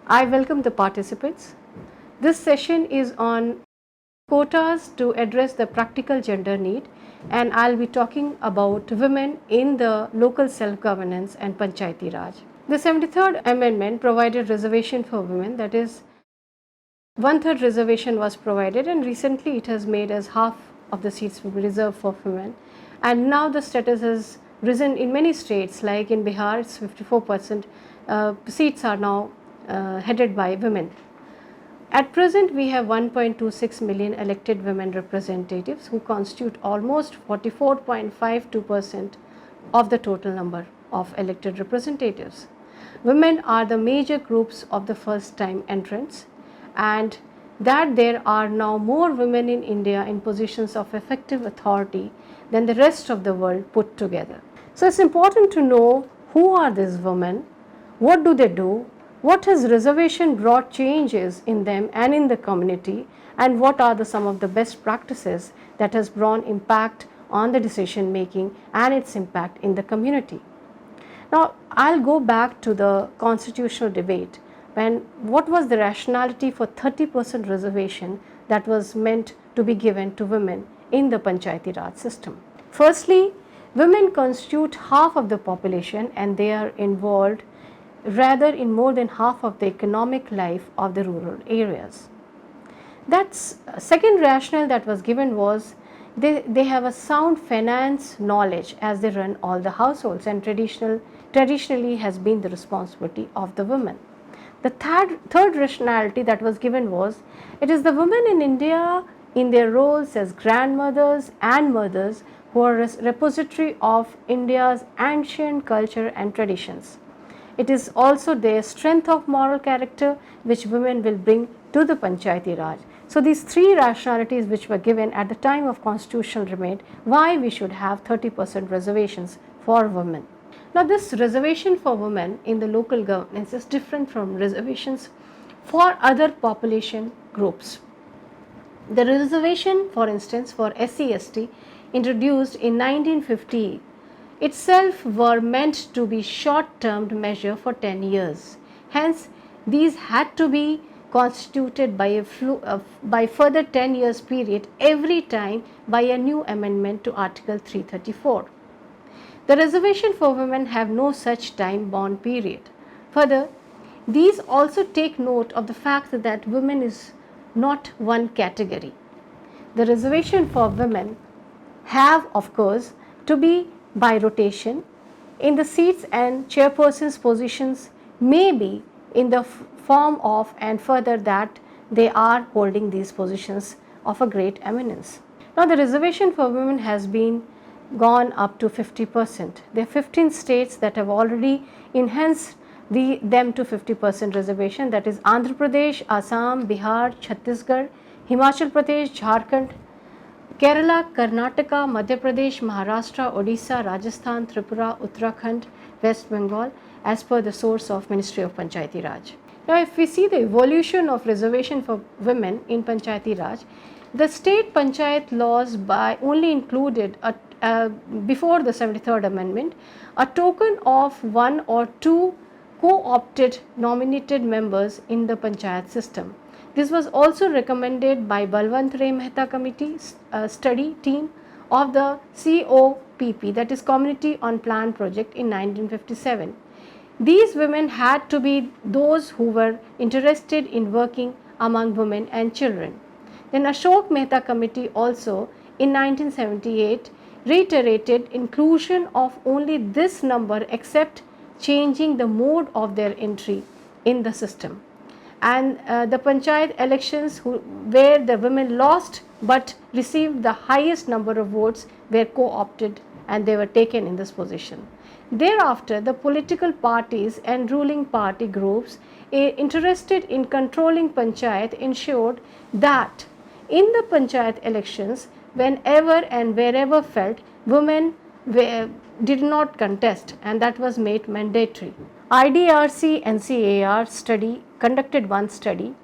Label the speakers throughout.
Speaker 1: I welcome the participants. This session is on quotas to address the practical gender need, and I'll be talking about women in the local self-governance and Panchayati Raj. The 73rd Amendment provided reservation for women, that is, one-third reservation was provided, and recently it has made as half of the seats will be reserved for women. And now the status has risen in many states, like in Bihar, it's 54%. Seats are now headed by women. At present, we have 1.26 million elected women representatives who constitute almost 44.52% of the total number of elected representatives. Women are the major groups of the first time entrants, and that there are now more women in India in positions of effective authority than the rest of the world put together. So, it's important to know who are these women, what do they do, what has reservation brought changes in them and in the community, and what are some of the best practices that has brought impact on the decision making and its impact in the community. Now, I'll go back to the constitutional debate when what was the rationality for 30% reservation that was meant to be given to women in the Panchayati Raj system. Firstly, women constitute half of the population and they are involved rather in more than half of the economic life of the rural areas. That's second rationale that was given was they have a sound finance knowledge as they run all the households, and traditionally has been the responsibility of the women. The third rationality that was given was it is the women in India in their roles as grandmothers and mothers who are repository of India's ancient culture and traditions. It is also their strength of moral character which women will bring to the Panchayati Raj. So, these three rationalities which were given at the time of constitutional debate why we should have 30% reservations for women. Now, this reservation for women in the local governance is different from reservations for other population groups. The reservation, for instance, for SC/ST introduced in 1950 itself were meant to be short-term measure for 10 years. Hence, these had to be constituted by further 10 years period every time by a new amendment to Article 334. The reservation for women have no such time bound period. Further, these also take note of the fact that women is not one category. The reservation for women have, of course, to be by rotation in the seats, and chairperson's positions may be in the form of, and further that they are holding these positions of a great eminence. Now, the reservation for women has been gone up to 50%. There are 15 states that have already enhanced them to 50% reservation, that is Andhra Pradesh, Assam, Bihar, Chhattisgarh, Himachal Pradesh, Jharkhand, Kerala, Karnataka, Madhya Pradesh, Maharashtra, Odisha, Rajasthan, Tripura, Uttarakhand, West Bengal as per the source of Ministry of Panchayati Raj. Now, if we see the evolution of reservation for women in Panchayati Raj, the state panchayat laws by only included before the 73rd Amendment a token of one or two co-opted nominated members in the panchayat system. This was also recommended by Balwant Ray Mehta Committee study team of the COPP, that is Community on Plan Project, in 1957. These women had to be those who were interested in working among women and children. Then Ashok Mehta Committee also in 1978 reiterated inclusion of only this number except changing the mode of their entry in the system. And the panchayat elections where the women lost but received the highest number of votes were co-opted and they were taken in this position. Thereafter, the political parties and ruling party groups interested in controlling panchayat ensured that in the panchayat elections, whenever and wherever felt, women did not contest, and that was made mandatory. IDRC NCAR study conducted one study,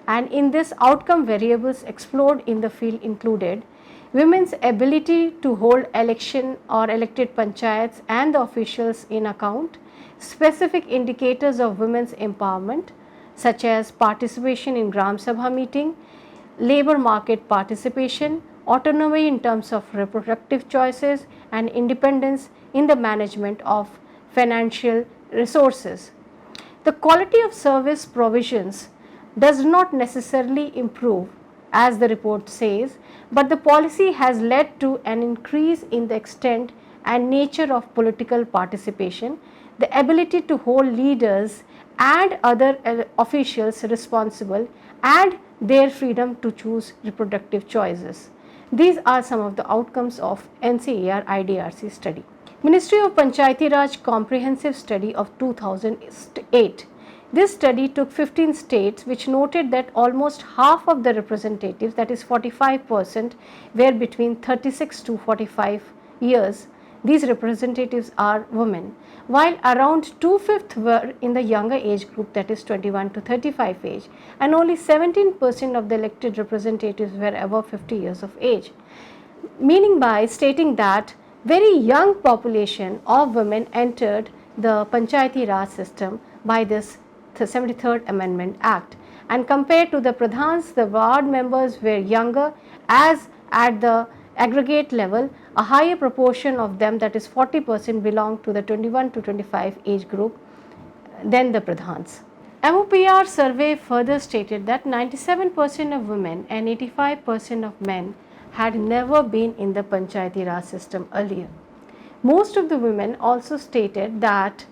Speaker 1: and in this outcome variables explored in the field included women's ability to hold election or elected panchayats and the officials in account, specific indicators of women's empowerment, such as participation in Gram Sabha meeting, labor market participation, autonomy in terms of reproductive choices, and independence in the management of financial resources. The quality of service provisions does not necessarily improve, as the report says, but the policy has led to an increase in the extent and nature of political participation, the ability to hold leaders and other officials responsible, and their freedom to choose reproductive choices. These are some of the outcomes of NCAR IDRC study. Ministry of Panchayati Raj Comprehensive Study of 2008. This study took 15 states, which noted that almost half of the representatives, that is 45%, were between 36 to 45 years. These representatives are women, while around 2/5 were in the younger age group, that is 21 to 35 age, and only 17% of the elected representatives were above 50 years of age. Meaning by stating that very young population of women entered the Panchayati Raj system by this 73rd Amendment Act, and compared to the Pradhans, the ward members were younger, as at the aggregate level a higher proportion of them, that is 40%, belonged to the 21 to 25 age group than the Pradhans. MOPR survey further stated that 97% of women and 85% of men had never been in the Panchayati Raj system earlier. Most of the women also stated that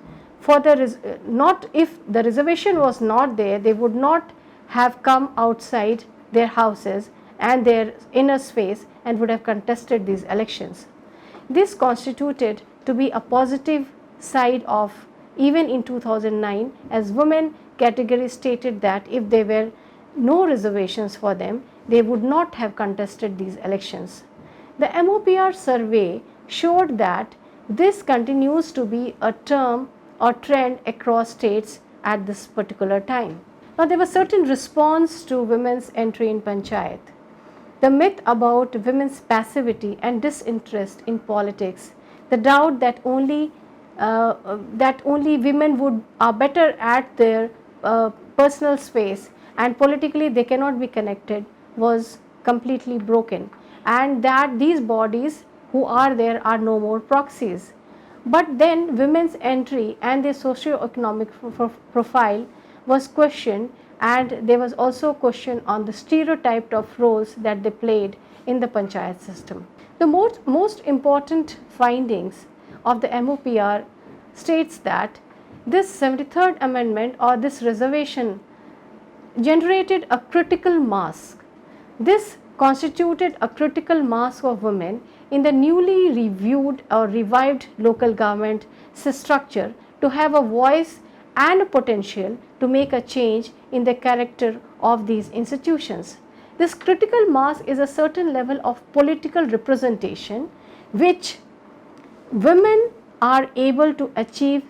Speaker 1: if the reservation was not there, they would not have come outside their houses and their inner space and would have contested these elections. This constituted to be a positive side of even in 2009, as women category stated that if there were no reservations for them, they would not have contested these elections. The MOPR survey showed that this continues to be a term or trend across states at this particular time. Now, there was certain response to women's entry in Panchayat. The myth about women's passivity and disinterest in politics, the doubt that only women are better at their personal space and politically they cannot be connected, was completely broken, and that these bodies who are there are no more proxies. But then women's entry and their socio-economic profile was questioned, and there was also a question on the stereotyped of roles that they played in the panchayat system. The most important findings of the MOPR states that this 73rd amendment or this reservation generated a critical mass. This constituted a critical mass of women in the newly reviewed or revived local government structure to have a voice and a potential to make a change in the character of these institutions. This critical mass is a certain level of political representation which women are able to achieve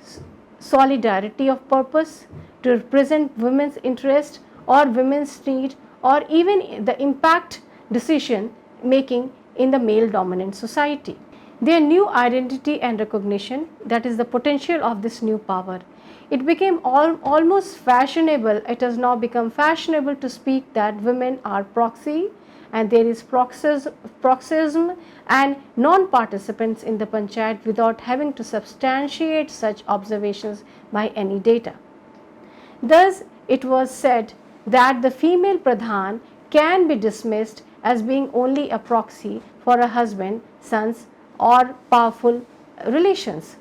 Speaker 1: solidarity of purpose, to represent women's interest or women's need, or even the impact decision making in the male dominant society. Their new identity and recognition, that is the potential of this new power. It became almost fashionable, it has now become fashionable to speak that women are proxy and there is proxism and non-participants in the panchayat without having to substantiate such observations by any data. Thus, it was said that the female pradhan can be dismissed as being only a proxy for a husband, sons or powerful relations.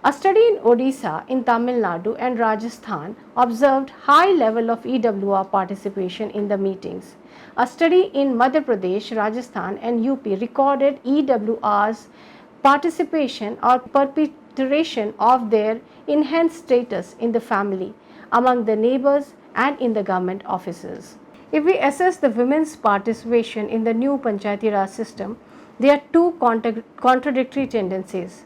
Speaker 1: A study in Odisha, in Tamil Nadu and Rajasthan observed high level of EWR participation in the meetings. A study in Madhya Pradesh, Rajasthan and UP recorded EWR's participation or perpetuation of their enhanced status in the family, among the neighbors and in the government offices. If we assess the women's participation in the new Panchayati Raj system, there are two contradictory tendencies.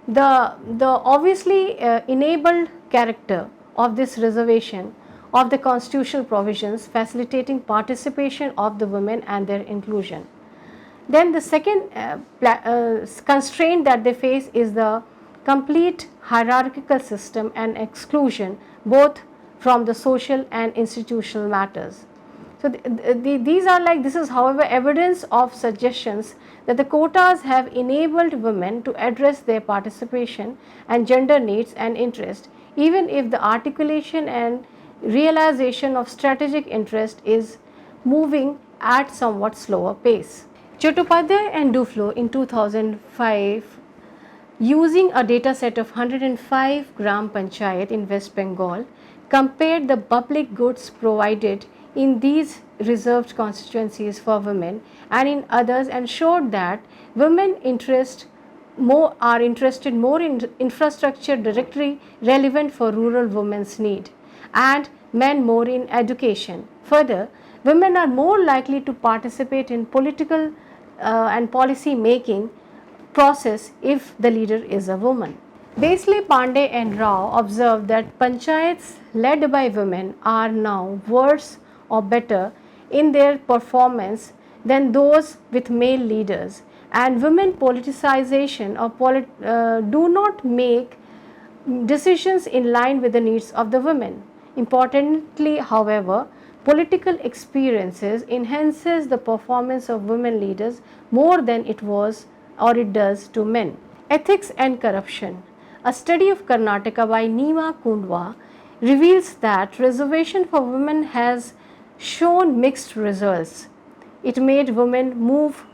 Speaker 1: The obviously enabled character of this reservation of the constitutional provisions facilitating participation of the women and their inclusion. Then the second constraint that they face is the complete hierarchical system and exclusion, both from the social and institutional matters. So, these are like, this is however evidence of suggestions that the quotas have enabled women to address their participation and gender needs and interest, even if the articulation and realization of strategic interest is moving at somewhat slower pace. Chattopadhyay and Duflo in 2005, using a data set of 105 gram panchayat in West Bengal, compared the public goods provided in these reserved constituencies for women and in others, and showed that women are interested more in infrastructure directly relevant for rural women's need, and men more in education. Further, women are more likely to participate in political and policy making process if the leader is a woman. Basle, Pandey and Rao observed that panchayats led by women are now worse or better in their performance than those with male leaders, and women politicization or do not make decisions in line with the needs of the women. Importantly, however, political experiences enhances the performance of women leaders more than it does to men. Ethics and corruption. A study of Karnataka by Nima Kundwa reveals that reservation for women has shown mixed results. It made women move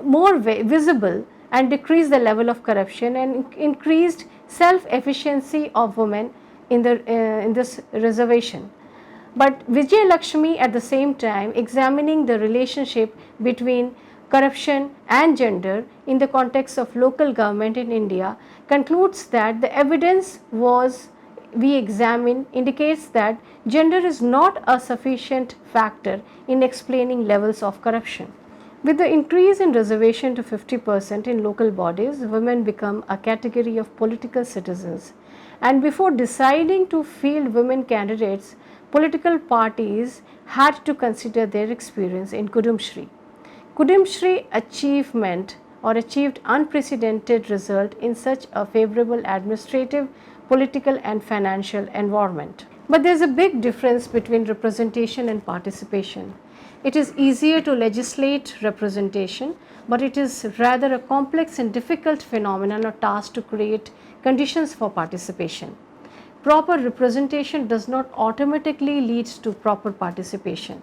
Speaker 1: more visible and decreased the level of corruption and increased self-efficiency of women in this reservation. But Vijay Lakshmi at the same time, examining the relationship between corruption and gender in the context of local government in India, concludes that the evidence we examine indicates that gender is not a sufficient factor in explaining levels of corruption. With the increase in reservation to 50% in local bodies, women become a category of political citizens. And before deciding to field women candidates, political parties had to consider their experience in Kudumshri. Kudumshri achieved unprecedented result in such a favorable administrative, political and financial environment. But there is a big difference between representation and participation. It is easier to legislate representation, but it is rather a complex and difficult phenomenon or task to create conditions for participation. Proper representation does not automatically lead to proper participation.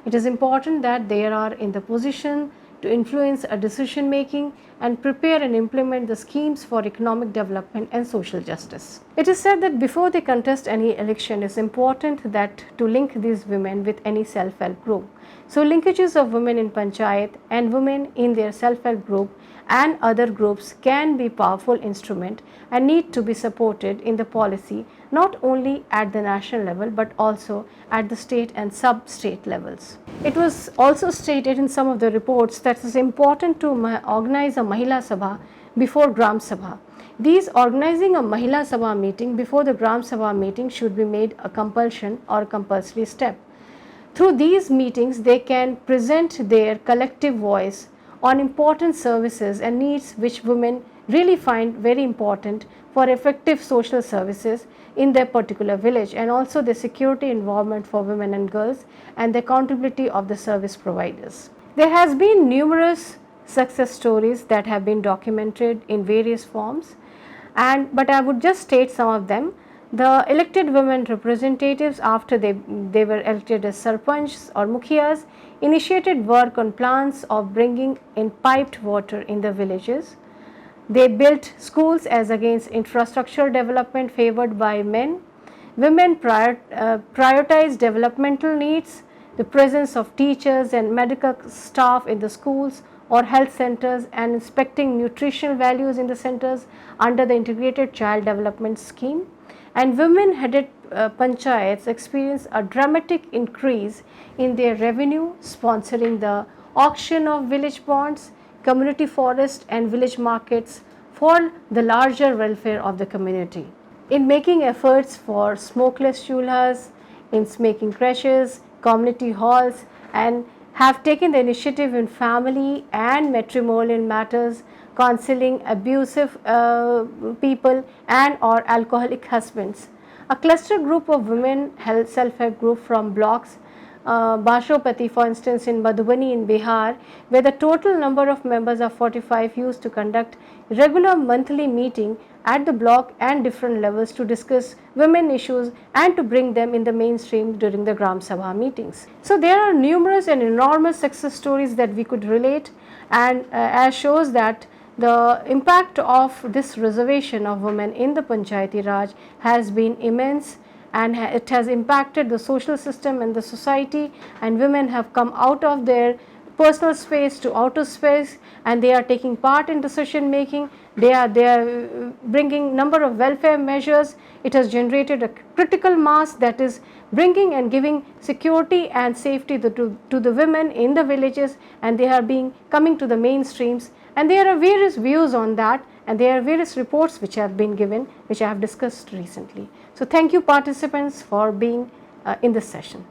Speaker 1: It is important that they are in the position to influence a decision making and prepare and implement the schemes for economic development and social justice. It is said that before they contest any election, it is important that to link these women with any self-help group. So linkages of women in panchayat and women in their self-help group and other groups can be powerful instrument and need to be supported in the policy not only at the national level but also at the state and sub-state levels. It was also stated in some of the reports that it is important to organize a Mahila Sabha before Gram Sabha. These organizing a Mahila Sabha meeting before the Gram Sabha meeting should be made a compulsion or a compulsory step. Through these meetings, they can present their collective voice on important services and needs which women really find very important for effective social services in their particular village, and also the security environment for women and girls and the accountability of the service providers. There has been numerous success stories that have been documented in various forms, but I would just state some of them. The elected women representatives, after they were elected as sarpanchs or mukhiyas, initiated work on plans of bringing in piped water in the villages. They built schools as against infrastructure development favored by men. Women prioritized developmental needs, the presence of teachers and medical staff in the schools or health centers, and inspecting nutritional values in the centers under the integrated child development scheme. And women headed panchayats experienced a dramatic increase in their revenue, sponsoring the auction of village bonds, community forest and village markets for the larger welfare of the community. In making efforts for smokeless chulhas, in making creches, community halls, and have taken the initiative in family and matrimonial matters, counseling abusive people and or alcoholic husbands. a cluster group of women self-help group from blocks, Bashopati for instance in Madhubani in Bihar, where the total number of members are 45, used to conduct regular monthly meeting at the block and different levels to discuss women issues and to bring them in the mainstream during the Gram Sabha meetings. So there are numerous and enormous success stories that we could relate, and as shows that the impact of this reservation of women in the Panchayati Raj has been immense, and it has impacted the social system and the society, and women have come out of their personal space to outer space, and they are taking part in decision making. They are bringing number of welfare measures. It has generated a critical mass that is bringing and giving security and safety to the women in the villages, and they are coming to the mainstreams, and there are various views on that, and there are various reports which have been given, which I have discussed recently. So thank you participants for being in this session.